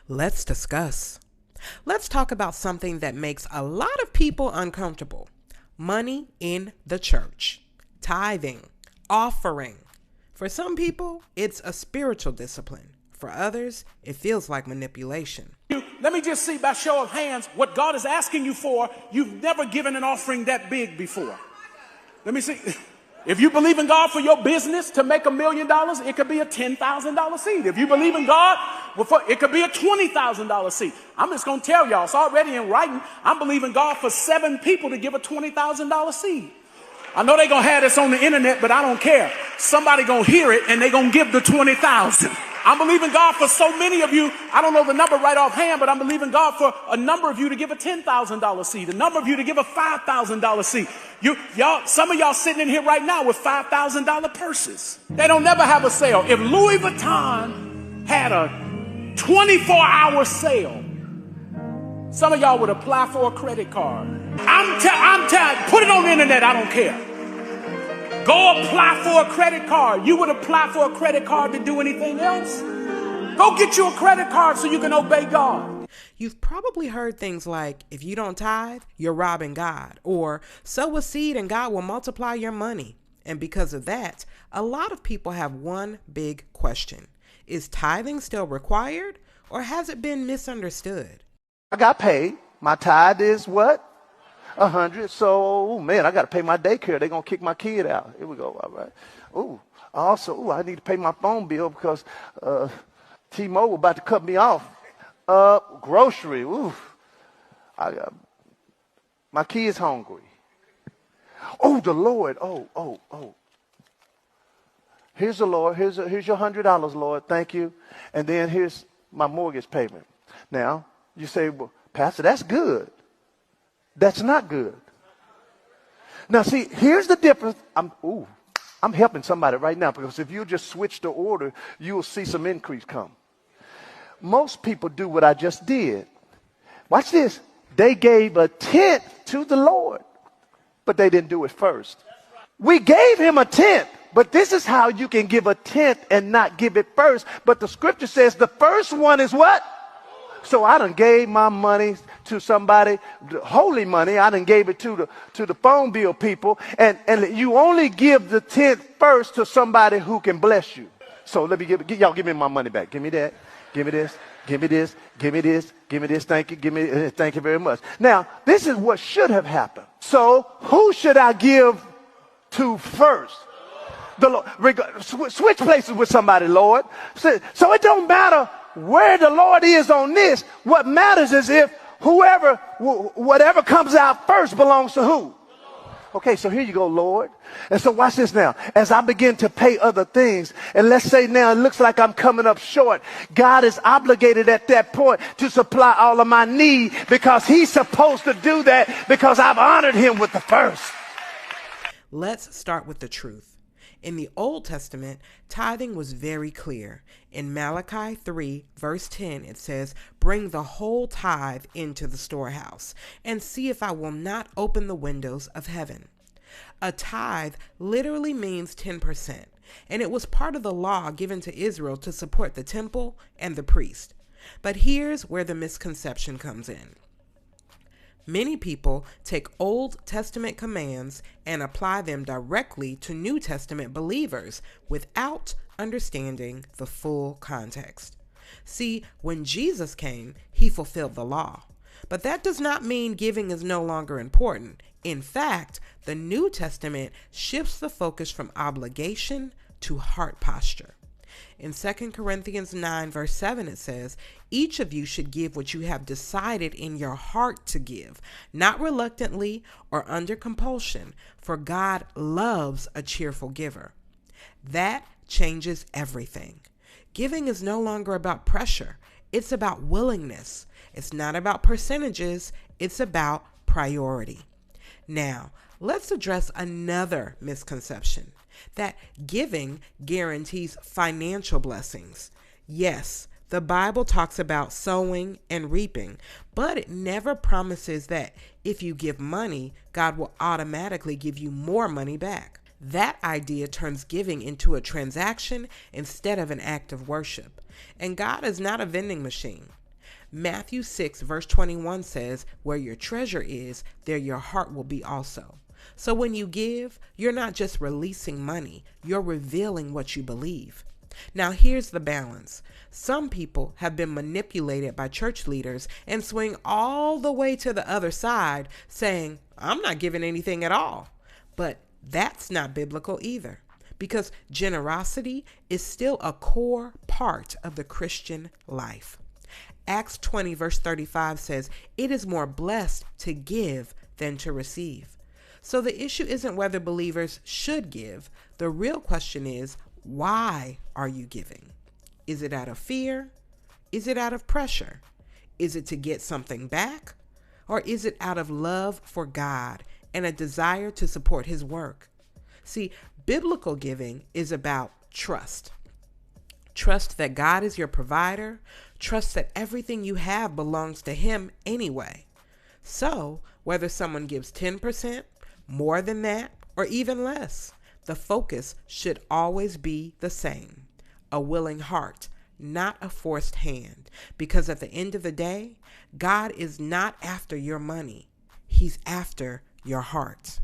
Let's discuss. Let's talk about something that makes a lot of people uncomfortable. Money in the church. Tithing. Offering. For some people, it's a spiritual discipline. For others, it feels like manipulation. Let me just see by show of hands what God is asking you for. You've never given an offering that big before. Let me see. If you believe in God for your business to make $1 million, it could be a $10,000 seed. If you believe in God, it could be a $20,000 seed. I'm just going to tell y'all, it's already in writing. I'm believing God for 7 people to give a $20,000 seed. I know they're going to have this on the internet, but I don't care. Somebody going to hear it and they're going to give the 20,000. I'm believing God for so many of you. I don't know the number right offhand, but I'm believing God for a number of you to give a $10,000 seed, a number of you to give a $5,000 seed. Some of y'all sitting in here right now with $5,000 purses. They don't never have a sale. If Louis Vuitton had a 24-hour sale, some of y'all would apply for a credit card. I'm telling, put it on the internet. I don't care. Go apply for a credit card. You would apply for a credit card to do anything else? Go get you a credit card so you can obey God. You've probably heard things like, if you don't tithe, you're robbing God, or sow a seed and God will multiply your money. And because of that, a lot of people have one big question. Is tithing still required, or has it been misunderstood? I got paid. My tithe is what? 100. So, man, I got to pay my daycare. They're going to kick my kid out. Here we go. All right. Also, I need to pay my phone bill because T-Mobile about to cut me off. Grocery. My kid's hungry. Oh, the Lord. Oh. Here's the Lord. Here's your $100, Lord. Thank you. And then here's my mortgage payment. Now, you say, well, Pastor, that's good. That's not good. Now, see, here's the difference. I'm helping somebody right now, because if you just switch the order, you will see some increase come. Most people do what I just did. Watch this. They gave a tenth to the Lord, but they didn't do it first. We gave him a tenth, but this is how you can give a tenth and not give it first. But the scripture says the first one is what? So I done gave my money to somebody, holy money. I done gave it to the phone bill people. And you only give the 10th first to somebody who can bless you. So let me y'all give me my money back. Give me that. Give me this. Give me this. Give me this. Give me this. Thank you. Thank you very much. Now, this is what should have happened. So who should I give to first? The Lord. Switch places with somebody, Lord. So it don't matter where the Lord is on this. What matters is if whatever comes out first belongs to who? Okay, so here you go, Lord. And so watch this now. As I begin to pay other things, and let's say now it looks like I'm coming up short, God is obligated at that point to supply all of my need, because he's supposed to do that because I've honored him with the first. Let's start with the truth. In the Old Testament, tithing was very clear. In Malachi 3, verse 10, it says, "Bring the whole tithe into the storehouse, and see if I will not open the windows of heaven." A tithe literally means 10%, and it was part of the law given to Israel to support the temple and the priest. But here's where the misconception comes in. Many people take Old Testament commands and apply them directly to New Testament believers without understanding the full context. See, when Jesus came, he fulfilled the law. But that does not mean giving is no longer important. In fact, the New Testament shifts the focus from obligation to heart posture. In 2 Corinthians 9, verse 7, it says, "Each of you should give what you have decided in your heart to give, not reluctantly or under compulsion, for God loves a cheerful giver." That changes everything. Giving is no longer about pressure. It's about willingness. It's not about percentages. It's about priority. Now, let's address another misconception, that giving guarantees financial blessings. Yes, the Bible talks about sowing and reaping, but it never promises that if you give money, God will automatically give you more money back. That idea turns giving into a transaction instead of an act of worship. And God is not a vending machine. Matthew 6 verse 21 says, where your treasure is, there your heart will be also. So when you give, you're not just releasing money, you're revealing what you believe. Now here's the balance. Some people have been manipulated by church leaders and swing all the way to the other side saying, I'm not giving anything at all. But that's not biblical either, because generosity is still a core part of the Christian life. Acts 20 verse 35 says, it is more blessed to give than to receive. So the issue isn't whether believers should give. The real question is, why are you giving? Is it out of fear? Is it out of pressure? Is it to get something back? Or is it out of love for God and a desire to support His work? See, biblical giving is about trust. Trust that God is your provider. Trust that everything you have belongs to Him anyway. So, whether someone gives 10%, more than that, or even less, the focus should always be the same. A willing heart, not a forced hand. Because at the end of the day, God is not after your money. He's after your heart.